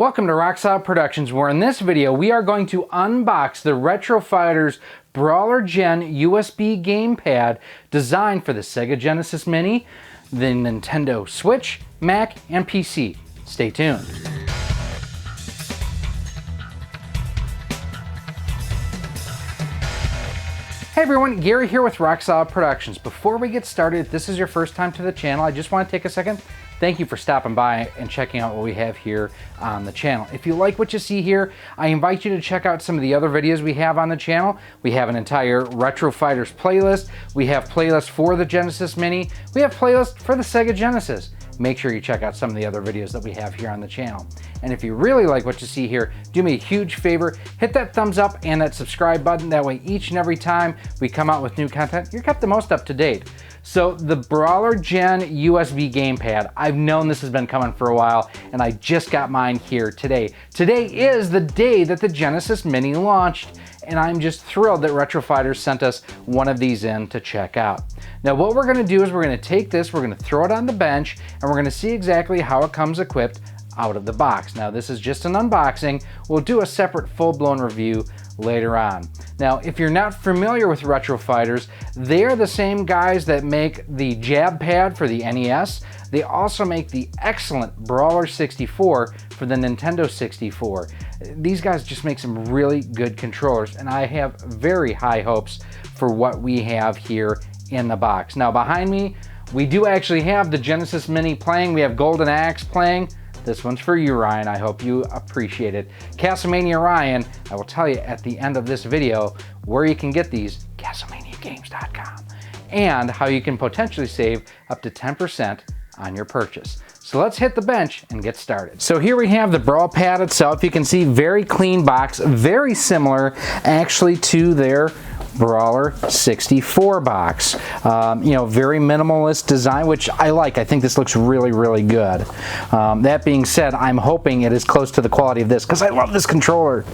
Welcome to Rocksolid Productions, where in this video we are going to unbox the Retro Fighters BrawlerGen USB gamepad designed for the Sega Genesis Mini, the Nintendo Switch, Mac, and PC. Stay tuned. Hey everyone, Gary here with Rocksolid Productions. Before we get started, if this is your first time to the channel, I just want to take a second. Thank you for stopping by and checking out what we have here on the channel. If you like what you see here, I invite you to check out some of the other videos we have on the channel. We have an entire Retro Fighters playlist. We have playlists for the Genesis Mini. We have playlists for the Sega Genesis. Make sure you check out some of the other videos that we have here on the channel. And if you really like what you see here, do me a huge favor, hit that thumbs up and that subscribe button. That way each and every time we come out with new content, you're kept the most up to date. So the BrawlerGen USB gamepad, I've known this has been coming for a while, and I just got mine here today. Today is the day that the Genesis Mini launched, and I'm just thrilled that Retro Fighters sent us one of these in to check out. Now what we're gonna do is we're gonna take this, we're gonna throw it on the bench, and we're gonna see exactly how it comes equipped out of the box. Now this is just an unboxing. We'll do a separate full-blown review later on. Now if you're not familiar with Retro Fighters, they are the same guys that make the jab pad for the NES. They also make the excellent Brawler 64 for the Nintendo 64. These guys just make some really good controllers, and I have very high hopes for what we have here in the box. Now behind me, we do actually have the Genesis Mini playing. We have Golden Axe playing. This one's for you, Ryan. I hope you appreciate it. Castlemania Ryan, I will tell you at the end of this video where you can get these, CastlemaniaGames.com, and how you can potentially save up to 10% on your purchase. So let's hit the bench and get started. So here we have the Brawl Pad itself. You can see very clean box, very similar actually to their Brawler 64 box. You know, very minimalist design, which I like. I think this looks really, really good. That being said, I'm hoping it is close to the quality of this because I love this controller.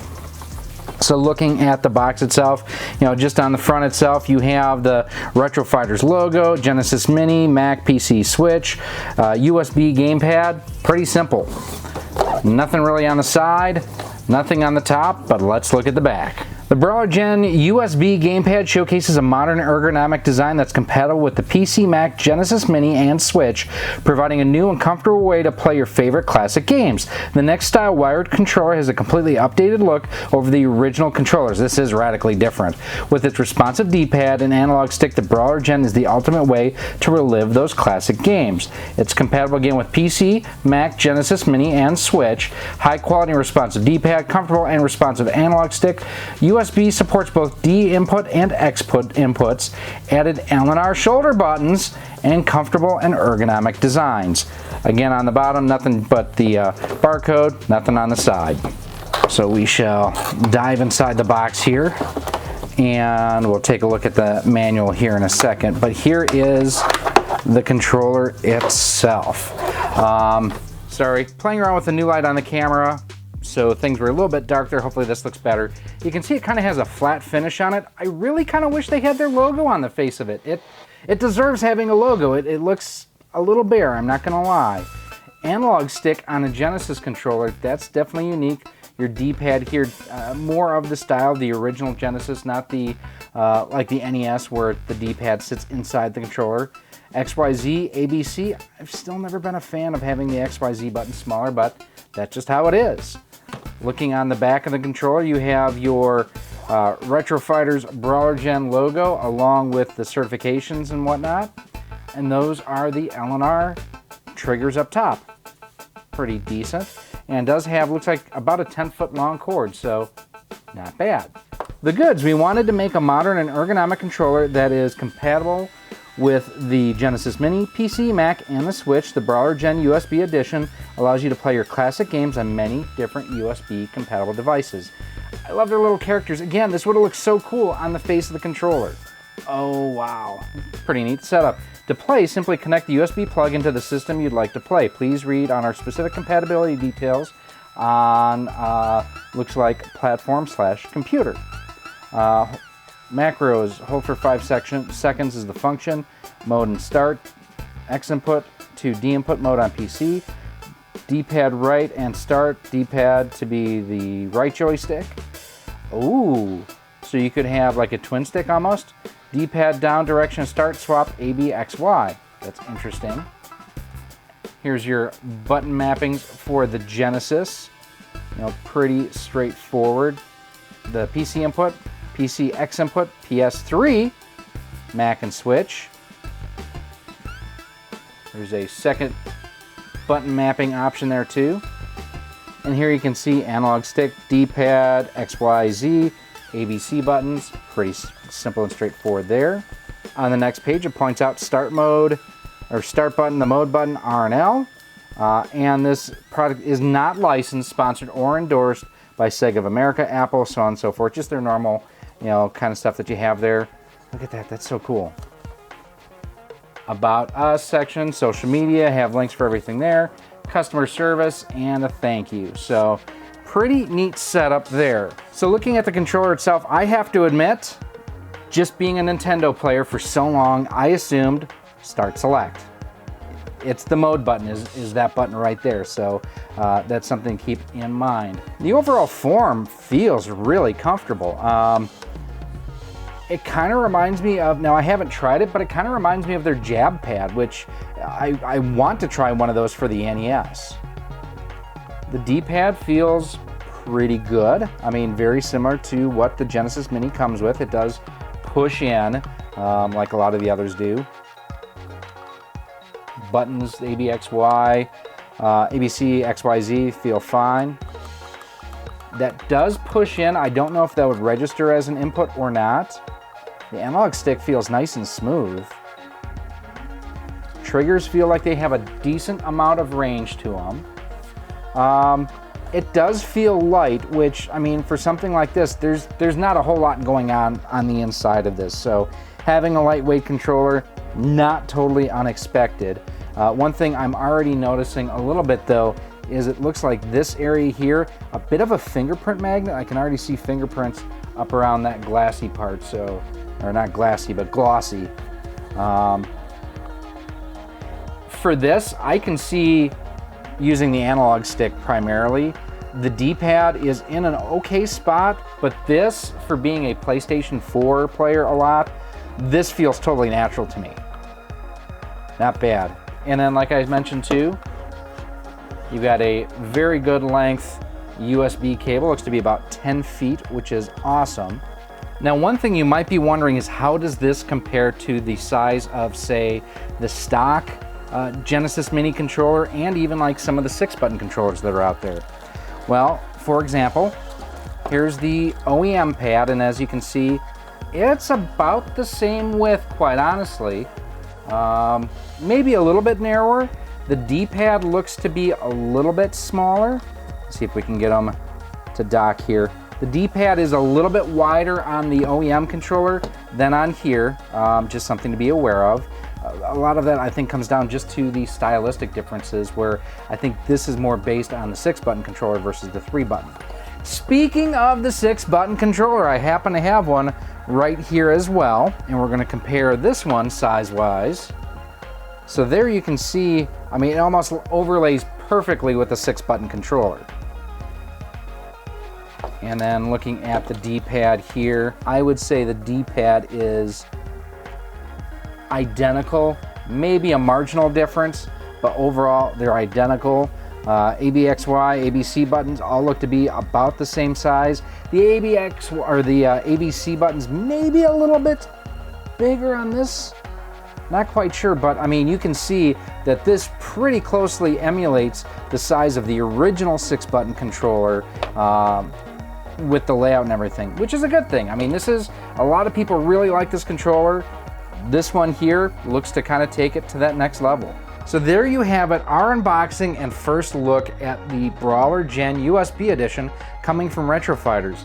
So looking at the box itself, you know, just on the front itself, you have the Retro Fighters logo, Genesis Mini, Mac, PC, Switch, USB gamepad. Pretty simple. Nothing really on the side, nothing on the top, but let's look at the back. The BrawlerGen USB gamepad showcases a modern ergonomic design that's compatible with the PC, Mac, Genesis Mini, and Switch, providing a new and comfortable way to play your favorite classic games. The next style wired controller has a completely updated look over the original controllers. This is radically different. With its responsive D-pad and analog stick, the BrawlerGen is the ultimate way to relive those classic games. It's compatible again with PC, Mac, Genesis Mini, and Switch. High quality and responsive D-pad, comfortable and responsive analog stick. USB supports both D input and X inputs, added L&R shoulder buttons, and comfortable and ergonomic designs. Again, on the bottom, nothing but the barcode, nothing on the side. So we shall dive inside the box here, and we'll take a look at the manual here in a second. But here is the controller itself. Sorry, playing around with the new light on the camera, so things were a little bit dark there. Hopefully this looks better. You can see it kind of has a flat finish on it. I really kind of wish they had their logo on the face of it. It deserves having a logo. It looks a little bare, I'm not gonna lie. Analog stick on a Genesis controller, that's definitely unique. Your D-pad here, more of the style of the original Genesis, not the like the NES where the D-pad sits inside the controller. XYZ, ABC, I've still never been a fan of having the XYZ button smaller, but that's just how it is. Looking on the back of the controller, you have your Retro Fighters BrawlerGen logo along with the certifications and whatnot. And those are the L&R triggers up top. Pretty decent. And does have, looks like about a 10-foot long cord, so not bad. The goods, we wanted to make a modern and ergonomic controller that is compatible with the Genesis Mini, PC, Mac, and the Switch. The BrawlerGen USB edition allows you to play your classic games on many different USB compatible devices. I love their little characters. Again, this would have looked so cool on the face of the controller. Oh wow, pretty neat setup. To play, simply connect the USB plug into the system you'd like to play. Please read on our specific compatibility details on, looks like platform/computer. Macros, hold for 5 seconds is the function. Mode and start. X input to D input mode on PC. D-pad right and start, D-pad to be the right joystick. Ooh, so you could have like a twin stick almost. D-pad down, direction, start, swap, A, B, X, Y. That's interesting. Here's your button mappings for the Genesis. You know, pretty straightforward. The PC input, PC X input, PS3, Mac and Switch. There's a second button mapping option there too. And here you can see analog stick, D-pad, X, Y, Z, ABC buttons. Pretty simple and straightforward there. On the next page, it points out start mode, or start button, the mode button, R and L. And this product is not licensed, sponsored, or endorsed by Sega of America, Apple, so on and so forth. Just their normal, you know, kind of stuff that you have there. Look at that, that's so cool. About Us section, social media, have links for everything there, customer service, and a thank you. So pretty neat setup there. So looking at the controller itself, I have to admit, just being a Nintendo player for so long, I assumed start select. It's the mode button, is that button right there. So that's something to keep in mind. The overall form feels really comfortable. It kind of reminds me of, now I haven't tried it, but it kind of reminds me of their jab pad, which I want to try one of those for the NES. The D-pad feels pretty good. I mean, very similar to what the Genesis Mini comes with. It does push in, like a lot of the others do. Buttons, A, B, X, Y, ABC, X, Y, Z feel fine. That does push in. I don't know if that would register as an input or not. The analog stick feels nice and smooth. Triggers feel like they have a decent amount of range to them. It does feel light, which, I mean, for something like this, there's not a whole lot going on the inside of this. So having a lightweight controller, not totally unexpected. One thing I'm already noticing a little bit though, is it looks like this area here, a bit of a fingerprint magnet. I can already see fingerprints up around that glassy part, so, or not glassy, but glossy. For this, I can see using the analog stick primarily. The D-pad is in an okay spot, but this, for being a PlayStation 4 player a lot, this feels totally natural to me. Not bad. And then, like I mentioned too, you've got a very good length USB cable. Looks to be about 10 feet, which is awesome. Now, one thing you might be wondering is how does this compare to the size of, say, the stock Genesis Mini controller and even like some of the 6-button controllers that are out there? Well, for example, here's the OEM pad, and as you can see, it's about the same width, quite honestly. Maybe a little bit narrower. The D-pad looks to be a little bit smaller. Let's see if we can get them to dock here. The D-pad is a little bit wider on the OEM controller than on here, just something to be aware of. A lot of that, I think, comes down just to the stylistic differences, where I think this is more based on the 6-button controller versus the 3-button. Speaking of the 6-button controller, I happen to have one right here as well, and we're going to compare this one size-wise. So there you can see, I mean, it almost overlays perfectly with the 6-button controller. And then looking at the D-pad here, I would say the D-pad is identical, maybe a marginal difference, but overall they're identical. ABXY, ABC buttons all look to be about the same size. The ABX or the ABC buttons maybe a little bit bigger on this. Not quite sure, but I mean, you can see that this pretty closely emulates the size of the original 6-button controller with the layout and everything, which is a good thing. I mean, this is, a lot of people really like this controller. This one here looks to kind of take it to that next level. So there you have it, our unboxing and first look at the BrawlerGen USB edition coming from Retro Fighters.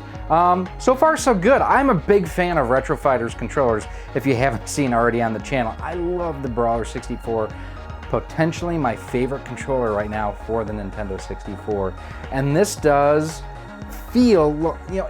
So far so good. I'm a big fan of Retro Fighters controllers, if you haven't seen already on the channel. I love the Brawler 64, potentially my favorite controller right now for the Nintendo 64. And this does feel, you know,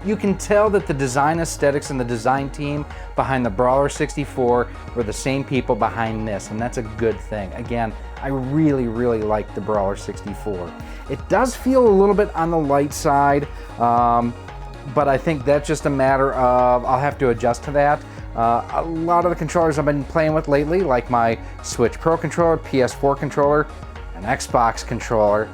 You can tell that the design aesthetics and the design team behind the Brawler 64 were the same people behind this, and that's a good thing. Again, I really, really like the Brawler 64. It does feel a little bit on the light side, but I think that's just a matter of, I'll have to adjust to that. A lot of the controllers I've been playing with lately, like my Switch Pro controller, PS4 controller, an Xbox controller,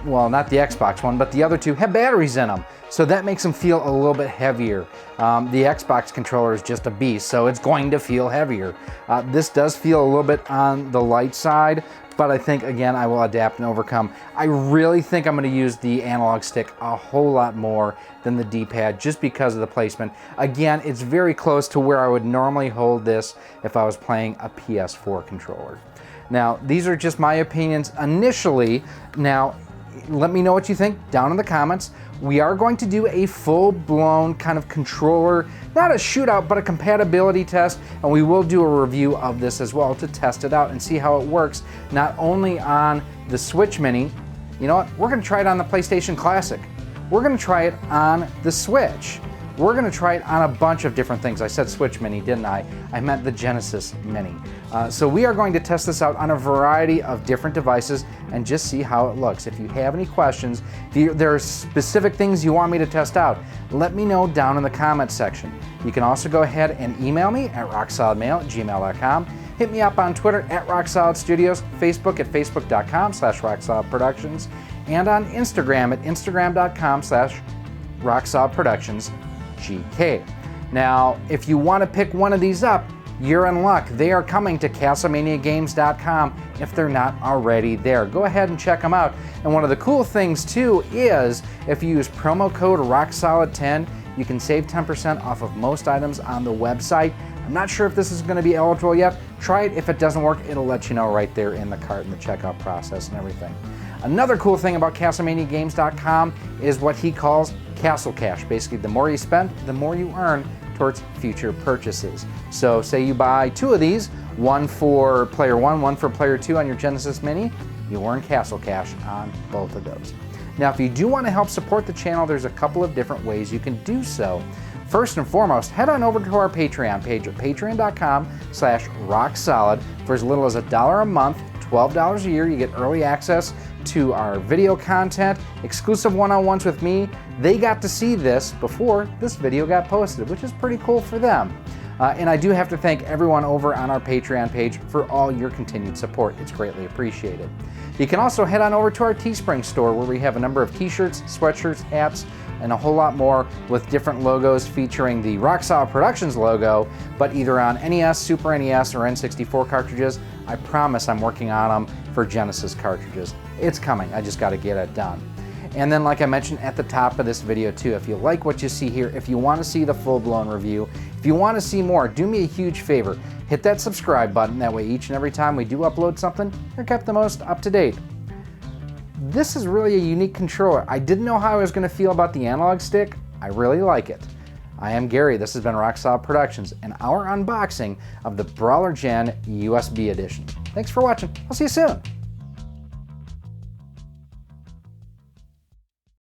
well, not the Xbox one, but the other two have batteries in them. So that makes them feel a little bit heavier. The Xbox controller is just a beast, so it's going to feel heavier. This does feel a little bit on the light side, but I think, again, I will adapt and overcome. I really think I'm going to use the analog stick a whole lot more than the D-pad just because of the placement. Again, it's very close to where I would normally hold this if I was playing a PS4 controller. Now, these are just my opinions initially. Now, let me know what you think down in the comments. We are going to do a full-blown kind of controller, not a shootout, but a compatibility test, and we will do a review of this as well to test it out and see how it works, not only on the Switch Mini. You know what? We're going to try it on the PlayStation Classic. We're going to try it on the Switch. We're going to try it on a bunch of different things. I said Switch Mini, didn't I? I meant the Genesis Mini. So we are going to test this out on a variety of different devices and just see how it looks. If you have any questions, if there are specific things you want me to test out, let me know down in the comments section. You can also go ahead and email me at rocksolidmail@gmail.com. Hit me up on Twitter at RockSolidStudios, Facebook at facebook.com/RockSolidProductions, and on Instagram at instagram.com/RockSolidProductionsGK. Now, if you want to pick one of these up, you're in luck. They are coming to CastlemaniaGames.com if they're not already there. Go ahead and check them out. And one of the cool things too is if you use promo code RockSolid10, you can save 10% off of most items on the website. I'm not sure if this is going to be eligible yet. Try it. If it doesn't work, it'll let you know right there in the cart and the checkout process and everything. Another cool thing about CastlemaniaGames.com is what he calls Castle Cash. Basically, the more you spend, the more you earn towards future purchases. So say you buy two of these, one for player one, one for player two on your Genesis Mini, you earn Castle Cash on both of those. Now, if you do want to help support the channel, there's a couple of different ways you can do so. First and foremost, head on over to our Patreon page at patreon.com/rocksolid. For as little as $1 a month, $12 a year, you get early access to our video content, exclusive one-on-ones with me. They got to see this before this video got posted, which is pretty cool for them. And I do have to thank everyone over on our Patreon page for all your continued support. It's greatly appreciated. You can also head on over to our Teespring store where we have a number of t-shirts, sweatshirts, hats, and a whole lot more with different logos featuring the Rock Solid Productions logo, but either on NES, Super NES, or N64 cartridges. I promise I'm working on them for Genesis cartridges. It's coming, I just gotta get it done. And then, like I mentioned at the top of this video too, if you like what you see here, if you want to see the full-blown review, if you want to see more, do me a huge favor. Hit that subscribe button. That way each and every time we do upload something, you're kept the most up to date. This is really a unique controller. I didn't know how I was going to feel about the analog stick. I really like it. I am Gary. This has been Rock Solid Productions and our unboxing of the BrawlerGen USB edition. Thanks for watching. I'll see you soon.